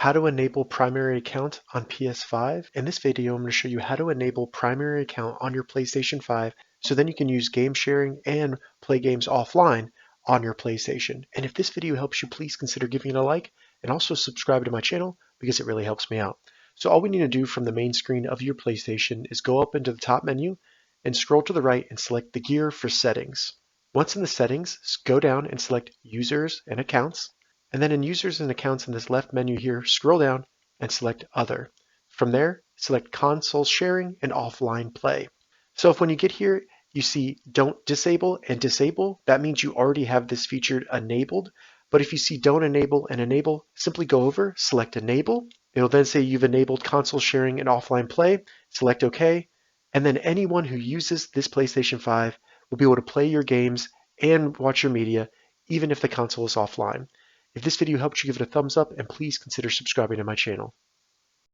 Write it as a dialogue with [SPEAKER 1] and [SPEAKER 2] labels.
[SPEAKER 1] how to enable primary account on PS5. In this video, I'm going to show you how to enable primary account on your PlayStation 5 so then you can use game sharing and play games offline on your PlayStation. And if this video helps you, please consider giving it a like and also subscribe to my channel because it really helps me out. So all we need to do from the main screen of your PlayStation is go up into the top menu and scroll to the right and select the gear for settings. Once in the settings, go down and select users and accounts. And then in Users and Accounts in this left menu here, scroll down and select Other. From there, select Console Sharing and Offline Play. So if when you get here, you see Don't Disable and Disable, that means you already have this feature enabled. But if you see Don't Enable and Enable, simply go over, select Enable. It'll then say you've enabled Console Sharing and Offline Play, select OK. And then anyone who uses this PlayStation 5 will be able to play your games and watch your media, even if the console is offline. If this video helped you, give it a thumbs up and please consider subscribing to my channel.